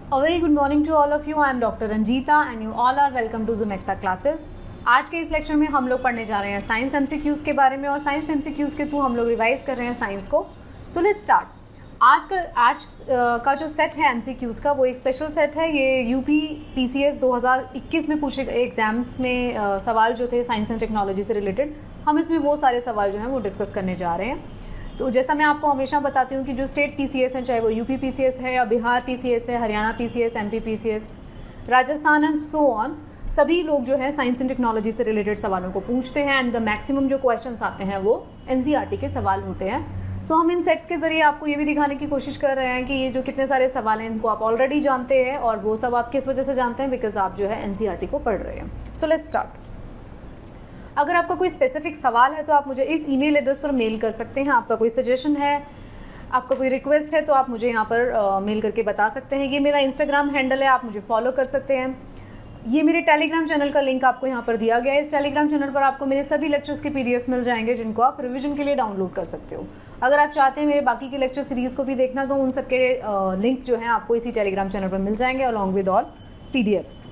A very good morning to all of you. I am Dr. Ranjita and you all are welcome to Zumexa classes. आज के इस lecture में हम लोग पढ़ने जा रहे हैं साइंस एमसीक्यूज़ के बारे में और साइंस एमसीक्यूज़ के थ्रू हम लोग रिवाइज कर रहे हैं साइंस को. So let's start. आज का जो सेट है एमसीक्यूज़ का वो एक स्पेशल सेट है. ये यूपी पीसीएस 2021 में पूछे गए एग्जाम्स में सवाल जो थे साइंस एंड टेक्नोलॉजी से रिलेटेड, हम इसमें वो सारे सवाल जो हैं वो डिस्कस करने जा रहे हैं. तो जैसा मैं आपको हमेशा बताती हूँ कि जो स्टेट पीसीएस हैं, चाहे वो यूपी पीसीएस है या बिहार पीसीएस है, Haryana PCS, MP PCS, Rajasthan and so on, सभी लोग जो है साइंस एंड टेक्नोलॉजी से रिलेटेड सवालों को पूछते हैं एंड द मैक्सिमम जो क्वेश्चंस आते हैं वो एनसीईआरटी के सवाल होते हैं. तो हम इन सेट्स के ज़रिए आपको ये भी दिखाने की कोशिश कर रहे हैं कि ये जो कितने सारे सवाल हैं इनको आप ऑलरेडी जानते हैं और वो सब आप किस वजह से जानते हैं, बिकॉज आप जो है एनसीईआरटी को पढ़ रहे हैं. So let's start. अगर आपका कोई स्पेसिफिक सवाल है तो आप मुझे इस ईमेल एड्रेस पर मेल कर सकते हैं. आपका कोई सजेशन है, आपका कोई रिक्वेस्ट है तो आप मुझे यहाँ पर मेल करके बता सकते हैं. ये मेरा इंस्टाग्राम हैंडल है, आप मुझे फॉलो कर सकते हैं. ये मेरे टेलीग्राम चैनल का लिंक आपको यहाँ पर दिया गया है. इस टेलीग्राम चैनल पर आपको मेरे सभी लेक्चर्स के पीडीएफ मिल जाएंगे जिनको आप रिवीजन के लिए डाउनलोड कर सकते हो. अगर आप चाहते हैं मेरे बाकी के लेक्चर सीरीज़ को भी देखना तो उन सबके लिंक जो हैं आपको इसी टेलीग्राम चैनल पर मिल जाएंगे अलॉन्ग विद ऑल पीडीएफ्स.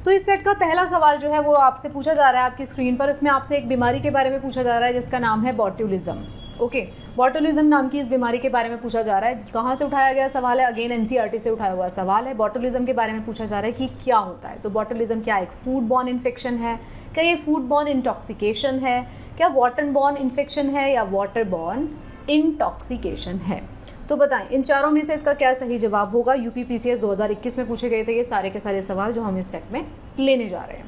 तो इस सेट का पहला सवाल जो है वो आपसे पूछा जा रहा है आपकी स्क्रीन पर. इसमें आपसे एक बीमारी के बारे में पूछा जा रहा है जिसका नाम है बॉट्यूलिज्म. ओके, बॉट्यूलिज्म नाम की इस बीमारी के बारे में पूछा जा रहा है. कहाँ से उठाया गया सवाल है? अगेन एनसीईआरटी से उठाया हुआ सवाल है. बॉट्यूलिज्म के बारे में पूछा जा रहा है कि क्या होता है. तो बॉट्यूलिज्म क्या एक फूड बॉर्न इन्फेक्शन है, क्या ये फूड बॉर्न इंटॉक्सिकेशन है, क्या वाटर बॉर्न इन्फेक्शन है या वाटर बॉर्न इंटॉक्सिकेशन है? तो बताएं इन चारों में से इसका क्या सही जवाब होगा. यूपी पीसीएस 2021 में पूछे गए थे ये सारे के सारे सवाल जो हम इस सेट में लेने जा रहे हैं.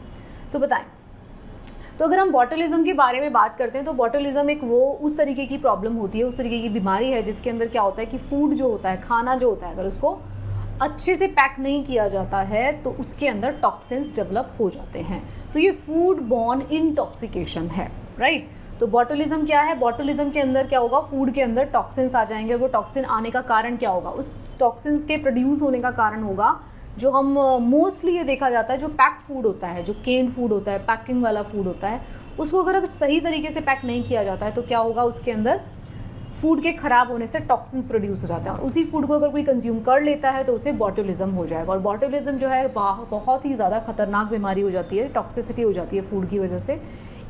तो बताएं. तो अगर हम बॉट्यूलिज्म के बारे में बात करते हैं तो बॉट्यूलिज्म एक वो उस तरीके की प्रॉब्लम होती है, उस तरीके की बीमारी है जिसके अंदर क्या होता है कि फूड जो होता है, खाना जो होता है, अगर उसको अच्छे से पैक नहीं किया जाता है तो उसके अंदर टॉक्सिन्स डेवलप हो जाते हैं. तो ये फूड बॉर्न इंटॉक्सिकेशन है, राइट. तो बॉट्यूलिज्म क्या है? बॉट्यूलिज्म के अंदर क्या होगा, फूड के अंदर टॉक्सिन्स आ जाएंगे. वो टॉक्सिन आने का कारण क्या होगा? उस टॉक्सिन्स के प्रोड्यूस होने का कारण होगा जो हम मोस्टली ये देखा जाता है जो पैक फूड होता है, जो केन फूड होता है, पैकिंग वाला फूड होता है, उसको अगर सही तरीके से पैक नहीं किया जाता है तो क्या होगा, उसके अंदर फूड के ख़राब होने से टॉक्सिन्स प्रोड्यूस हो जाते हैं और उसी फूड को अगर कोई कंज्यूम कर लेता है तो उसे बॉट्यूलिज्म हो जाएगा. और बॉट्यूलिज्म जो है बहुत ही ज़्यादा खतरनाक बीमारी हो जाती है. टॉक्सिसिटी हो जाती है फूड की वजह से,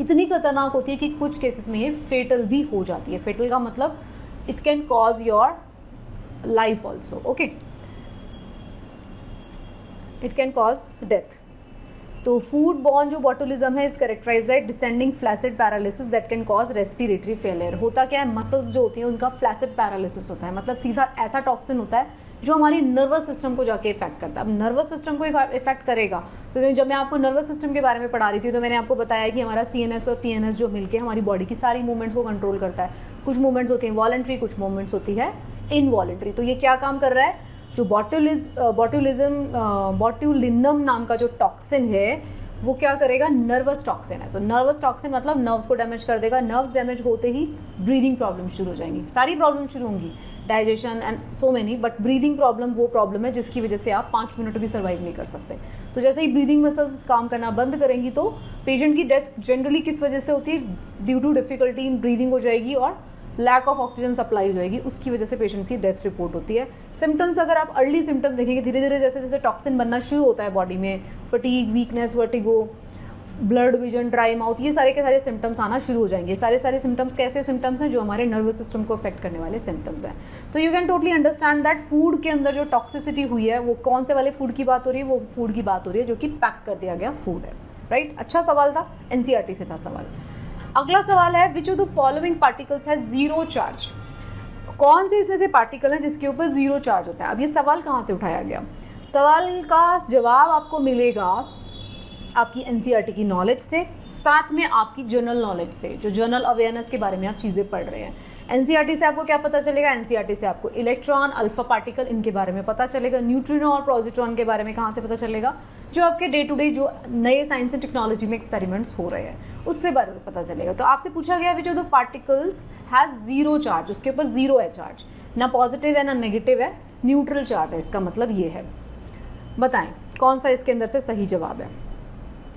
इतनी खतरनाक होती है कि कुछ केसेस में ये फेटल भी हो जाती है. फेटल का मतलब it can cause your life also. Okay, it can cause death. तो फूड बॉर्न जो बॉट्यूलिज्म है is characterize by descending flaccid paralysis that can cause respiratory failure. होता क्या है, मसल्स जो होती हैं उनका फ्लैसिड पैरालिसिस होता है, मतलब सीधा ऐसा टॉक्सिन होता है जो हमारी नर्वस सिस्टम को जाके इफेक्ट करता है. अब नर्वस सिस्टम को इफेक्ट करेगा तो जब मैं आपको नर्वस सिस्टम के बारे में पढ़ा रही थी तो मैंने आपको बताया कि हमारा सीएनएस और पीएनएस जो मिलके हमारी बॉडी की सारी मूवमेंट्स को कंट्रोल करता है. कुछ मूवमेंट्स होती हैं वॉलंटरी, कुछ मूवमेंट्स होती है इनवॉलंटरी. तो ये क्या काम कर रहा है, जो बॉट्यूलिनम नाम का जो टॉक्सिन है वो क्या करेगा, नर्वस टॉक्सिन है. तो नर्वस टॉक्सिन मतलब नर्व्स को डैमेज कर देगा. नर्व्स डैमेज होते ही ब्रीदिंग प्रॉब्लम शुरू हो जाएंगी, सारी प्रॉब्लम शुरू होंगी, digestion and so many. But breathing problem वो प्रॉब्लम है जिसकी वजह से आप 5 मिनट भी सर्वाइव नहीं कर सकते. तो जैसे ही ब्रीदिंग मसल्स काम करना बंद करेंगी तो पेशेंट की डेथ जनरली किस वजह से होती है, due to difficulty in breathing हो जाएगी और लैक ऑफ ऑक्सीजन सप्लाई हो जाएगी. उसकी वजह से पेशेंट्स की डेथ रिपोर्ट होती है. सिम्टम्स अगर आप अर्ली सिम्टम देखेंगे, धीरे धीरे जैसे जैसे टॉक्सिन बनना शुरू होता है बॉडी में, fatigue, weakness, vertigo, blood vision, dry mouth, ये सारे के सारे सिम्टम्स आना शुरू हो जाएंगे. सारे सिम्टम्स कैसे सिम्टम्स हैं, जो हमारे नर्वस सिस्टम को अफेक्ट करने वाले सिम्टम्स हैं. तो you can totally understand that food के अंदर जो टॉक्सिसिटी हुई है वो कौन से वाले फूड की बात हो रही है, वो फूड की बात हो रही है जो कि पैक कर दिया गया फूड है, राइट. अच्छा सवाल था, एनसीईआरटी से था सवाल. अगला सवाल है, विच of the following particles has zero charge. कौन से इसमें से पार्टिकल हैं जिसके ऊपर जीरो चार्ज होता है. अब ये सवाल कहाँ से उठाया गया? सवाल का जवाब आपको मिलेगा आपकी एनसीईआरटी की नॉलेज से, साथ में आपकी जनरल नॉलेज से, जो जनरल अवेयरनेस के बारे में आप चीज़ें पढ़ रहे हैं. एनसीईआरटी से आपको क्या पता चलेगा? एनसीईआरटी से आपको इलेक्ट्रॉन, अल्फा पार्टिकल, इनके बारे में पता चलेगा. न्यूट्रिनो और पॉजिट्रॉन के बारे में कहाँ से पता चलेगा? जो आपके डे टू डे जो नए साइंस एंड टेक्नोलॉजी में एक्सपेरिमेंट्स हो रहे हैं उससे बारे में पता चलेगा. तो आपसे पूछा गया विच of the particles has zero charge. उसके ऊपर जीरो है चार्ज, ना पॉजिटिव है ना नेगेटिव है, न्यूट्रल चार्ज है. इसका मतलब ये है. बताएं कौन सा इसके अंदर से सही जवाब है.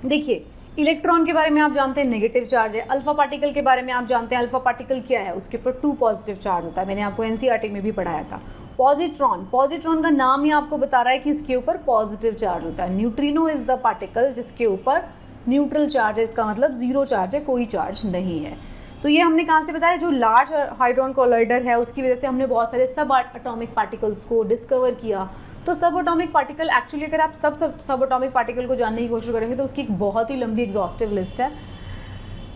देखिए, इलेक्ट्रॉन के बारे में आप जानते हैं नेगेटिव चार्ज है. अल्फा पार्टिकल के बारे में आप जानते हैं अल्फा पार्टिकल क्या है, उसके ऊपर 2 पॉजिटिव चार्ज होता है. मैंने आपको एनसीईआरटी में भी पढ़ाया था. पॉजिट्रॉन, पॉजिट्रॉन का नाम ही आपको बता रहा है कि इसके ऊपर पॉजिटिव चार्ज होता है। न्यूट्रिनो इज द पार्टिकल जिसके ऊपर न्यूट्रल चार्ज है, इसका मतलब जीरो चार्ज है, कोई चार्ज नहीं है। तो ये हमने कहाँ से बताया, जो लार्ज हाइड्रोजन कोलाइडर है उसकी वजह से हमने बहुत सारे सब एटॉमिक पार्टिकल्स को डिस्कवर किया। तो सब एटॉमिक पार्टिकल एक्चुअली अगर आप सब एटॉमिक पार्टिकल को जानने की कोशिश करेंगे तो उसकी एक बहुत ही लंबी एग्जॉस्टिव लिस्ट है।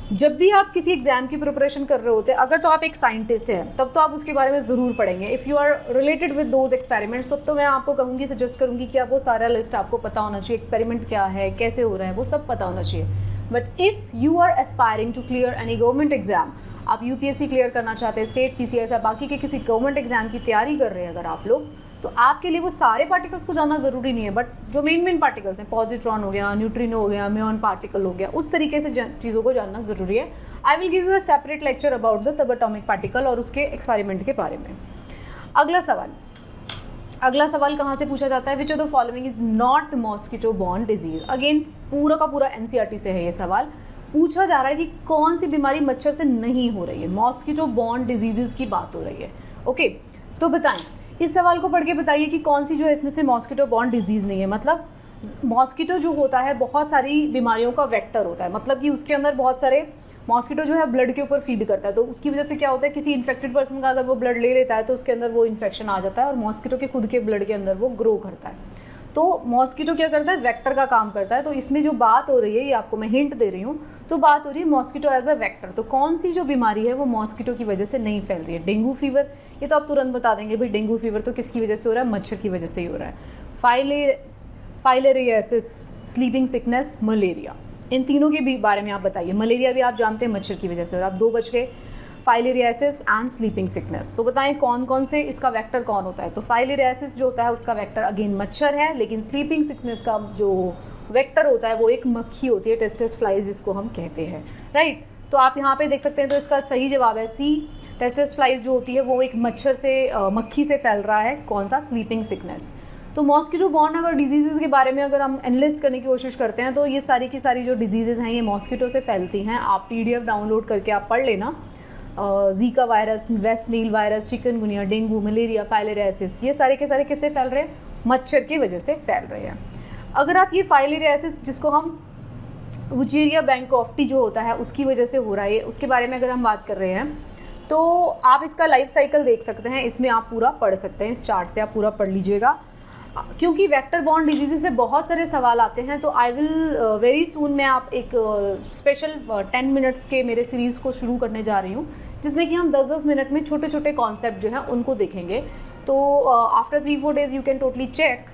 जब भी आप किसी एग्जाम की प्रिपरेशन कर रहे होते हैं, अगर तो आप एक साइंटिस्ट हैं तब तो आप उसके बारे में ज़रूर पढ़ेंगे। If you are related with those experiments तो मैं आपको कहूँगी, सजेस्ट करूँगी कि आप वो सारा लिस्ट आपको पता होना चाहिए, एक्सपेरिमेंट क्या है, कैसे हो रहा है, वो सब पता होना चाहिए। But if you are aspiring to clear any government exam, आप यूपीएससी क्लियर करना चाहते हैं, स्टेट पीसीएस या बाकी के किसी गवर्नमेंट एग्जाम की तैयारी कर रहे हैं अगर आप लोग, तो आपके लिए वो सारे पार्टिकल्स को जानना ज़रूरी नहीं है, बट जो मेन पार्टिकल्स हैं, पॉजिट्रॉन हो गया, न्यूट्रिनो हो गया, म्यून पार्टिकल हो गया, उस तरीके से चीज़ों को जानना ज़रूरी है। I will give you a separate lecture about the sub atomic particle और उसके एक्सपेरिमेंट के बारे में। अगला सवाल कहाँ से पूछा जाता है, विच of the following is not mosquito borne disease. Again पूरा का पूरा एनसीईआरटी से है ये सवाल। पूछा जा रहा है कि कौन सी बीमारी मच्छर से नहीं हो रही है, मॉस्किटो बॉर्न डिजीजेस की बात हो रही है। ओके, तो बताएं, इस सवाल को पढ़ के बताइए कि कौन सी जो है इसमें से मॉस्किटो बॉर्न डिजीज़ नहीं है। मतलब मॉस्किटो जो होता है बहुत सारी बीमारियों का वेक्टर होता है, मतलब कि उसके अंदर बहुत सारे मॉस्किटो जो है ब्लड के ऊपर फीड करता है, तो उसकी वजह से क्या होता है, किसी इन्फेक्टेड पर्सन का अगर वो ब्लड ले लेता है तो उसके अंदर वो इन्फेक्शन आ जाता है और मॉस्किटो के खुद के ब्लड के अंदर वो ग्रो करता है। तो मॉस्किटो क्या करता है, वेक्टर का काम करता है। तो इसमें जो बात हो रही है, ये आपको मैं हिंट दे रही हूँ, तो बात हो रही है मॉस्किटो एज अ वेक्टर। तो कौन सी जो बीमारी है वो मॉस्किटो की वजह से नहीं फैल रही है। डेंगू फीवर, ये तो आप तुरंत बता देंगे भाई, डेंगू फीवर तो किसकी वजह से हो रहा है, मच्छर की वजह से ही हो रहा है। फाइलेरियासिस, स्लीपिंग सिकनेस, मलेरिया, इन तीनों के भी बारे में आप बताइए। मलेरिया भी आप जानते हैं मच्छर की वजह से, और आप 2 बच गए, फाइलेरियासिस एंड स्लीपिंग सिकनेस। तो बताएं कौन कौन से, इसका वेक्टर कौन होता है। तो फाइलेरियासिस जो होता है उसका वेक्टर अगेन मच्छर है, लेकिन स्लीपिंग सिकनेस का जो वेक्टर होता है वो एक मक्खी होती है, टेस्टिस फ्लाइज जिसको हम कहते हैं, राइट। तो आप यहाँ पे देख सकते हैं, तो इसका सही जवाब है सी, टेस्टिस फ्लाइज जो होती है वो एक मच्छर से, मक्खी से फैल रहा है। कौन सा, स्लीपिंग सिकनेस। तो मॉस्किटो बॉर्न अगर डिजीज़ के बारे में अगर हम एनालिस्ट करने की कोशिश करते हैं तो ये सारी की सारी जो डिजीज़ हैं ये मॉस्किटो से फैलती हैं। आप PDF डाउनलोड करके आप पढ़ लेना, जीका वायरस, वेस्ट नील virus, chikungunya, dengue, malaria, filariasis, ये सारे के सारे किससे फैल रहे हैं, मच्छर की वजह से फैल रहे हैं। अगर आप ये फाइलेरियासिस जिसको हम वुचेरिया बैंकोफ्टी जो होता है उसकी वजह से हो रहा है, उसके बारे में अगर हम बात कर रहे हैं तो आप इसका लाइफ साइकिल देख सकते हैं, इसमें आप पूरा पढ़ सकते हैं, इस चार्ट से आप पूरा पढ़ लीजिएगा। क्योंकि वेक्टर बॉर्न डिजीज़ से बहुत सारे सवाल आते हैं, तो आई विल वेरी सून मैं आप एक स्पेशल 10 मिनट्स के मेरे सीरीज़ को शुरू करने जा रही हूँ, जिसमें कि हम 10-10 मिनट में छोटे छोटे कॉन्सेप्ट जो हैं उनको देखेंगे। तो after 3-4 days you can totally check,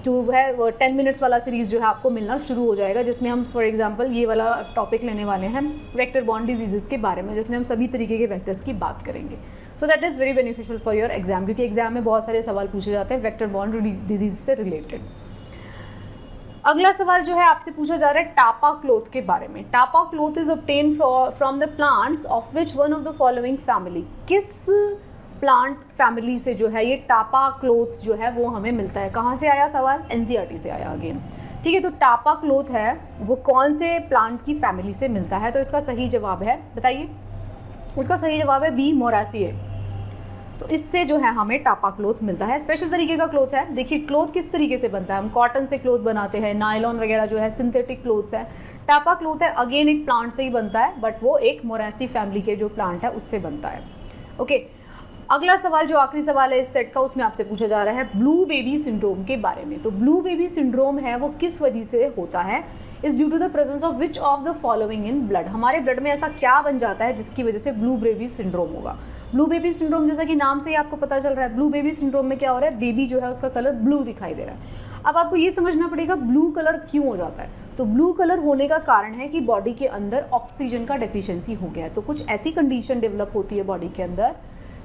जो है 10 मिनट्स वाला सीरीज़ जो है आपको मिलना शुरू हो जाएगा, जिसमें हम फॉर एग्जांपल ये वाला टॉपिक लेने वाले हैं वेक्टर बॉर्न डिजीज़ के बारे में, जिसमें हम सभी तरीके के वेक्टर्स की बात करेंगे। So that is very beneficial for your exam, क्योंकि एग्जाम में बहुत सारे सवाल पूछे जाते हैं वेक्टर बॉर्न डिजीज़ से रिलेटेड। अगला सवाल जो है आपसे पूछा जा रहा है टापा क्लोथ के बारे में। Tapa cloth is obtain from the plants of which one of the following family. किस प्लांट फैमिली से जो है ये टापा क्लोथ जो है वो हमें मिलता है। कहाँ से आया सवाल, एनसीईआरटी से आया अगेन, ठीक है। तो टापा क्लोथ है वो कौन से प्लांट की फैमिली से मिलता है, तो इसका सही जवाब है, बताइए, इसका सही जवाब है बी, मोरासिए। तो इससे जो है हमें टापा क्लोथ मिलता है। स्पेशल तरीके का क्लोथ है। देखिए क्लोथ किस तरीके से बनता है, हम कॉटन से क्लोथ बनाते हैं, नायलॉन वगैरह जो है सिंथेटिक क्लोथ्स है। टापा क्लोथ है अगेन एक प्लांट से ही बनता है, बट वो एक मोरासी फैमिली के जो प्लांट है उससे बनता है। ओके, अगला सवाल जो आखिरी सवाल है इस सेट का, उसमें आपसे पूछा जा रहा है ब्लू बेबी सिंड्रोम के बारे में। तो ब्लू बेबी सिंड्रोम है वो किस वजह से होता है, is due to the presence of which of the following in blood. हमारे ब्लड में ऐसा क्या बन जाता है जिसकी वजह से ब्लू बेबी सिंड्रोम होगा। ब्लू बेबी सिंड्रोम जैसा कि नाम से ही आपको पता चल रहा है, ब्लू बेबी सिंड्रोम में क्या हो रहा है, बेबी जो है उसका कलर ब्लू दिखाई दे रहा है। अब आपको ये समझना पड़ेगा ब्लू कलर क्यों हो जाता है। तो ब्लू कलर होने का कारण है कि बॉडी के अंदर ऑक्सीजन का डेफिशिएंसी हो गया है। तो कुछ ऐसी कंडीशन डेवलप होती है बॉडी के अंदर,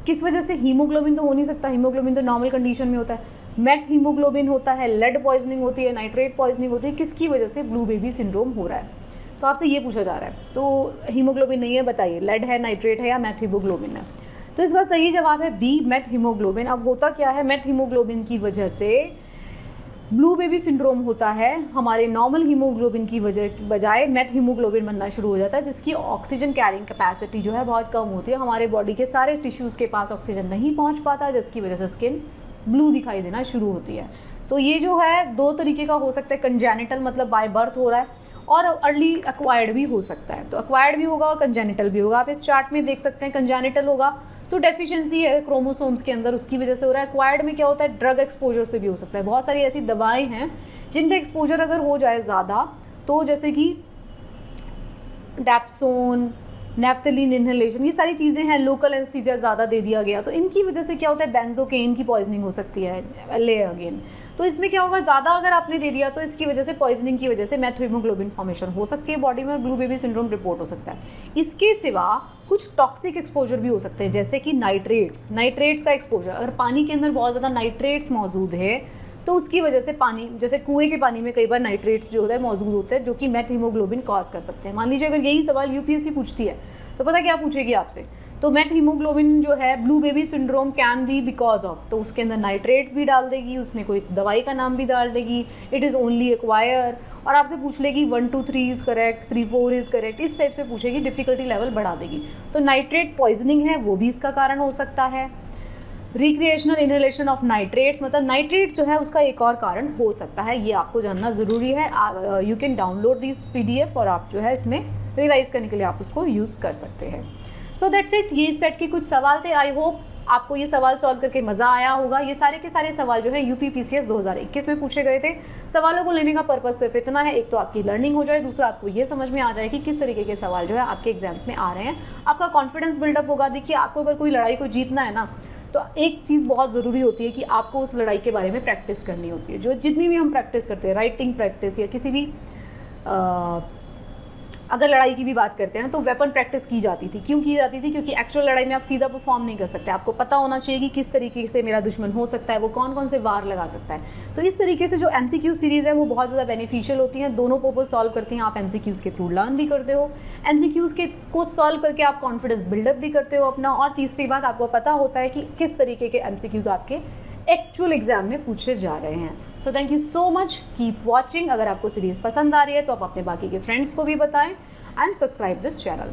किस वजह से, हीमोग्लोबिन तो हो नहीं सकता, हीमोग्लोबिन तो नॉर्मल कंडीशन में होता है, मेट हीमोग्लोबिन होता है, लेड पॉइजनिंग होती है, नाइट्रेट पॉइजनिंग होती है, किसकी वजह से ब्लू बेबी सिंड्रोम हो रहा है। तो आपसे ये पूछा जा रहा है, तो हीमोग्लोबिन नहीं है, बताइए लेड है, नाइट्रेट है या मेट हीमोग्लोबिन है। तो इसका सही जवाब है बी, मेट हीमोग्लोबिन। अब होता क्या है, मेट हीमोग्लोबिन की वजह से ब्लू बेबी सिंड्रोम होता है, हमारे नॉर्मल हीमोग्लोबिन की बजाय मेट हीमोग्लोबिन बनना शुरू हो जाता है, जिसकी ऑक्सीजन कैरिंग कैपेसिटी जो है बहुत कम होती है। हमारे बॉडी के सारे टिश्यूज़ के पास ऑक्सीजन नहीं पहुंच पाता, जिसकी वजह से स्किन ब्लू दिखाई देना शुरू होती है। तो ये जो है 2 तरीके का हो सकता है, कंजेनिटल मतलब बाय बर्थ हो रहा है, और अर्ली एक्वायर्ड भी हो सकता है। तो एक्वायर्ड भी होगा और कंजेनिटल भी होगा। आप इस चार्ट में देख सकते हैं, कंजेनिटल होगा तो डेफिशिएंसी है क्रोमोसोम्स के अंदर, उसकी वजह से हो रहा है। एक्वायर्ड में क्या होता है, ड्रग एक्सपोजर से भी हो सकता है। बहुत सारी ऐसी दवाएं हैं जिनका एक्सपोजर अगर हो जाए ज़्यादा, तो जैसे कि डैप्सोन, नेफ्थलीन इनहेलेशन, ये सारी चीज़ें हैं। लोकल एनेस्थीसिया ज़्यादा दे दिया गया तो इनकी वजह से क्या होता है, बेंजोकेन की पॉइजनिंग हो सकती है, ले अगेन। तो इसमें क्या होगा, ज़्यादा अगर आपने दे दिया तो इसकी वजह से, पॉइजनिंग की वजह से मेथ हीमोग्लोबिन फॉर्मेशन हो सकती है बॉडी में और ब्लू बेबी सिंड्रोम रिपोर्ट हो सकता है। इसके सिवा कुछ टॉक्सिक एक्सपोजर भी हो सकते हैं, जैसे कि नाइट्रेट्स का एक्सपोजर। अगर पानी के अंदर बहुत ज़्यादा नाइट्रेट्स मौजूद है तो उसकी वजह से पानी, जैसे कुएं के पानी में कई बार नाइट्रेट्स जो होता है मौजूद होते हैं, जो कि मेथ हीमोग्लोबिन कॉज कर सकते हैं। मान लीजिए अगर यही सवाल यूपीएससी पूछती है तो पता क्या पूछेगी आपसे, तो मेथ हीमोग्लोबिन जो है blue baby syndrome can be because of, तो उसके अंदर नाइट्रेट्स भी डाल देगी, उसमें कोई दवाई का नाम भी डाल देगी, इट इज़ ओनली एक्वायर, और आपसे पूछ लेगी 1 2 3 इज़ करेक्ट, 3 4 इज़ करेक्ट, इस टाइप से पूछेगी, डिफिकल्टी लेवल बढ़ा देगी। तो नाइट्रेट पॉइजनिंग है, वो भी इसका कारण हो सकता है। रिक्रिएशनल इनहेलेशन ऑफ नाइट्रेट्स, मतलब नाइट्रेट जो है उसका एक और कारण हो सकता है, ये आपको जानना ज़रूरी है। You can download this PDF और आप जो है इसमें रिवाइज करने के लिए आप उसको यूज़ कर सकते हैं। सो दैट्स इट, ये इस सेट के कुछ सवाल थे। आई होप आपको ये सवाल सॉल्व करके मज़ा आया होगा। ये सारे के सारे सवाल जो है UPPCS 2021 में पूछे गए थे। सवालों को लेने का पर्पस सिर्फ इतना है, एक तो आपकी लर्निंग हो जाए, दूसरा आपको ये समझ में आ जाए कि किस तरीके के सवाल जो है आपके एग्जाम्स में आ रहे हैं, आपका कॉन्फिडेंस बिल्डअप होगा। देखिए, आपको अगर कोई लड़ाई को जीतना है ना, तो एक चीज़ बहुत ज़रूरी होती है कि आपको उस लड़ाई के बारे में प्रैक्टिस करनी होती है। जो जितनी भी हम प्रैक्टिस करते हैं, राइटिंग प्रैक्टिस या किसी भी अगर लड़ाई की भी बात करते हैं तो वेपन प्रैक्टिस की जाती थी। क्यों की जाती थी? क्योंकि एक्चुअल लड़ाई में आप सीधा परफॉर्म नहीं कर सकते, आपको पता होना चाहिए कि किस तरीके से मेरा दुश्मन हो सकता है, वो कौन कौन से वार लगा सकता है। तो इस तरीके से जो MCQ सीरीज़ है वो बहुत ज़्यादा बेनिफिशियल होती हैं, दोनों पर्पस सॉल्व करती हैं। आप MCQs के थ्रू लर्न भी करते हो, MCQs के को सॉल्व करके आप कॉन्फिडेंस बिल्डअप भी करते हो अपना, और तीसरी बात आपको पता होता है कि किस तरीके के MCQs आपके एक्चुअल एग्जाम में पूछे जा रहे हैं। So thank you so much, keep watching. अगर आपको सीरीज़ पसंद आ रही है तो आप अपने बाकी के फ्रेंड्स को भी बताएं and subscribe this channel.